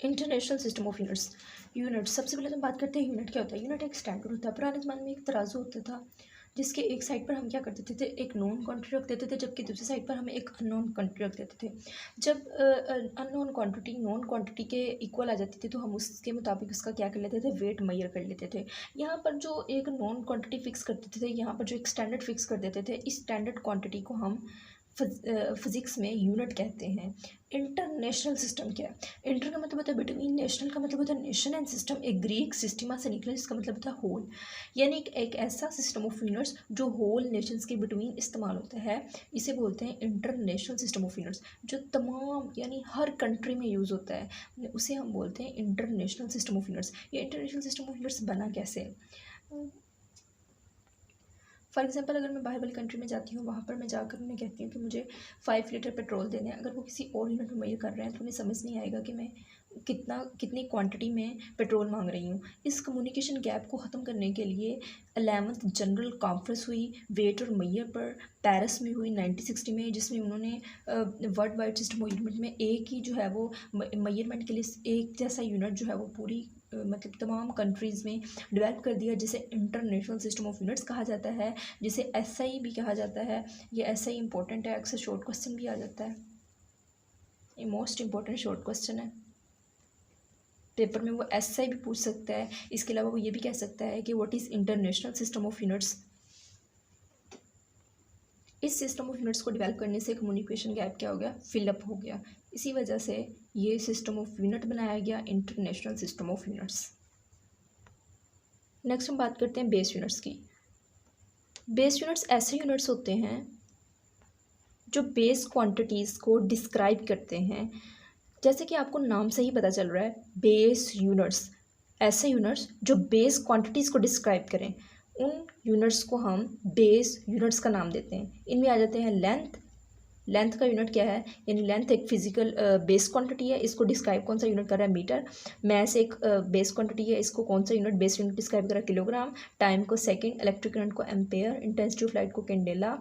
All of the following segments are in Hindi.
International system of units. Unit, सबसे पहले तो बात करते हैं यूनिट क्या होता है। यूनिट एक स्टैंडर्ड होता है। पुराने ज़माने में एक तराजू होता था जिसके एक साइड पर हम क्या कर देते थे, एक नॉन क्वांटिटी रख देते थे, जबकि दूसरी साइड पर हमें एक अननोन क्वांटिटी रख देते थे। जब अननोन क्वांटिटी नॉन क्वांटिटी के इक्वल आ जाती थी तो हम उसके मुताबिक उसका क्या कर लेते थे, वेट मेजर कर लेते थे। यहाँ पर जो एक नॉन क्वांटिटी फिक्स कर देते थे, यहाँ पर जो एक स्टैंडर्ड फिक्स कर देते थे, इस स्टैंडर्ड क्वांटिटी को हम फिज़िक्स में यूनिट कहते हैं। इंटरनेशनल सिस्टम क्या है? इंटर का मतलब होता है बिटवीन, नेशनल का मतलब होता है नेशन, एंड सिस्टम एक ग्रीक सिस्टमा से निकला जिसका मतलब होता है होल, यानी एक ऐसा सिस्टम ऑफ यूनिट्स जो होल नेशंस के बिटवीन इस्तेमाल होता है, इसे बोलते हैं इंटरनेशनल सिस्टम ऑफ यूनिट्स। जो तमाम यानी हर कंट्री में यूज़ होता है उसे हम बोलते हैं इंटरनेशनल सिस्टम ऑफ यूनिट्स। ये इंटरनेशनल सिस्टम ऑफ यूनिट्स बना कैसे? फॉर एग्जांपल अगर मैं बाहर वाली कंट्री में जाती हूँ, वहाँ पर मैं जाकर उन्हें कहती हूँ कि मुझे 5 लीटर पेट्रोल देने हैं, अगर वो किसी और यूनिट में मेजर कर रहे हैं तो उन्हें समझ नहीं आएगा कि मैं कितनी क्वांटिटी में पेट्रोल मांग रही हूँ। इस कम्युनिकेशन गैप को ख़त्म करने के लिए 11th जनरल कॉन्फ्रेंस हुई वेट और मैयर पर, पेरिस में हुई 1960 में, जिसमें उन्होंने world wide system of unit में एक ही जो है वो मेजरमेंट के लिए एक जैसा यूनिट जो है वो पूरी मतलब तमाम कंट्रीज़ में डेवलप कर दिया, जिसे इंटरनेशनल सिस्टम ऑफ यूनिट्स कहा जाता है, जिसे एसआई भी कहा जाता है। ये एसआई इंपॉर्टेंट है, अक्सर शॉर्ट क्वेश्चन भी आ जाता है, ये मोस्ट इंपॉर्टेंट शॉर्ट क्वेश्चन है, पेपर में वो एसआई भी पूछ सकता है। इसके अलावा वो ये भी कह सकता है कि what is international system of units. इस सिस्टम ऑफ यूनिट्स को डेवलप करने से कम्युनिकेशन गैप क्या हो गया, फिलअप हो गया। इसी वजह से ये सिस्टम ऑफ यूनिट बनाया गया, international system of units. Next हम बात करते हैं बेस यूनिट्स की। बेस यूनिट्स ऐसे यूनिट्स होते हैं जो बेस क्वांटिटीज़ को डिस्क्राइब करते हैं। जैसे कि आपको नाम से ही पता चल रहा है, बेस यूनिट्स, ऐसे यूनिट्स जो बेस क्वांटिटीज़ को डिस्क्राइब करें, उन यूनिट्स को हम बेस यूनिट्स का नाम देते हैं। इनमें आ जाते हैं लेंथ। लेंथ का यूनिट क्या है, यानी लेंथ एक फिजिकल बेस क्वांटिटी है, इसको डिस्क्राइब कौन सा यूनिट कर रहा है, मीटर। मैस एक बेस क्वांटिटी है, इसको कौन सा यूनिट बेस यूनिट डिस्क्राइब कर रहा है, किलोग्राम। टाइम को सेकंड, इलेक्ट्रिक करंट को एम्पेयर, इंटेंसिटी ऑफ लाइट को कैंडेला,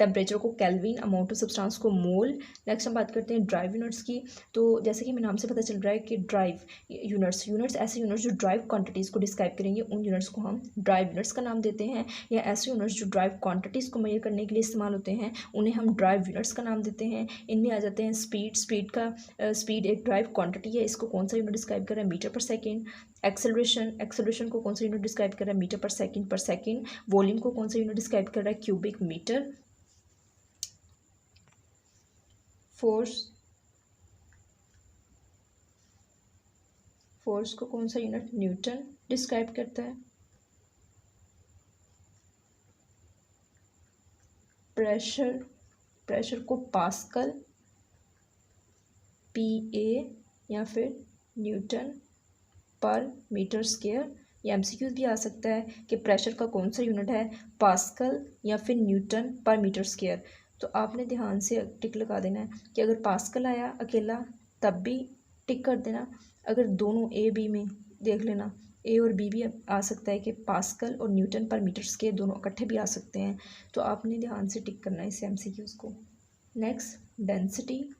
टेम्परेचर को केल्विन, अमाउंट ऑफ सब्सटेंस को मोल। नेक्स्ट हम बात करते हैं ड्राइव यूनिट्स की। तो जैसे कि हमें नाम से पता चल रहा है कि ड्राइव यूनिट्स ऐसे यूनिट्स जो ड्राइव क्वांटिटीज़ को डिस्क्राइब करेंगे, उन यूनिट्स को हम ड्राइव यूनिट्स का नाम देते हैं। या ऐसे यूनिट्स जो ड्राइव क्वांटिटीज़ को मेजर करने के लिए इस्तेमाल होते हैं, उन्हें हम ड्राइव यूनिट्स का नाम देते हैं। इनमें आ जाते हैं स्पीड एक ड्राइव क्वांटिटी है, इसको कौन सा यूनिट डिस्क्राइब कर रहा है, मीटर पर सेकेंड। एक्सेलरेशन को कौन सा यूनिट डिस्क्राइब कर रहा है, मीटर पर सेकेंड। वॉल्यूम को कौन सा यूनिट डिस्क्राइब कर रहा है, क्यूबिक मीटर। फोर्स को कौन सा यूनिट, न्यूटन डिस्क्राइब करता है। प्रेशर को पास्कल, पीए या फिर न्यूटन पर मीटर स्क्वायर। या एमसीक्यूज भी आ सकता है कि प्रेशर का कौन सा यूनिट है, पास्कल या फिर न्यूटन पर मीटर स्क्वायर। तो आपने ध्यान से टिक लगा देना है कि अगर पास्कल आया अकेला तब भी टिक कर देना, अगर दोनों ए बी में देख लेना, ए और बी भी आ सकता है कि पास्कल और न्यूटन पर मीटर स्क्वायर दोनों इकट्ठे भी आ सकते हैं। तो आपने ध्यान से टिक करना है इस एमसीक्यूज को। नेक्स्ट, डेंसिटी,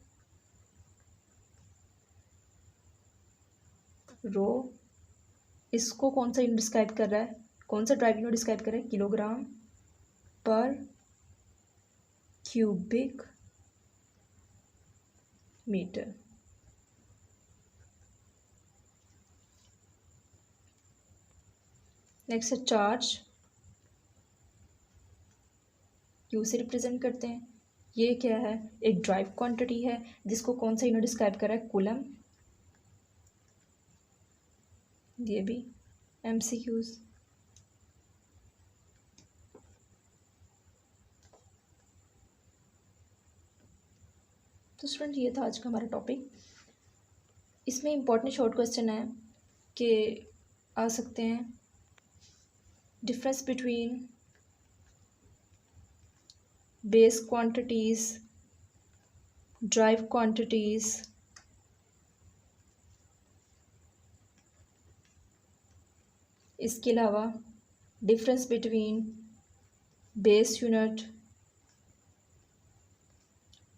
रो, इसको कौन सा यूनिट डिस्क्राइब कर रहा है, कौन सा ड्राइव यूनिट डिस्क्राइब कर रहा है, किलोग्राम पर क्यूबिक मीटर। नेक्स्ट है चार्ज, क्यू से रिप्रेजेंट करते हैं। ये क्या है, एक ड्राइव क्वांटिटी है जिसको कौन सा यूनिट डिस्क्राइब कर रहा है, कूलम। ये भी एमसीक्यूज। तो स्टूडेंट ये था आज का हमारा टॉपिक। इसमें इंपॉर्टेंट शॉर्ट क्वेश्चन है कि आ सकते हैं, difference between base quantities, drive quantities, इसके अलावा difference between base unit,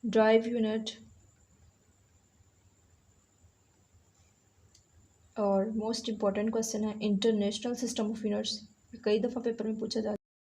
drive unit, और मोस्ट इम्पॉर्टेंट क्वेश्चन है इंटरनेशनल सिस्टम ऑफ यूनिट्स, कई दफ़ा पेपर में पूछा जाता है।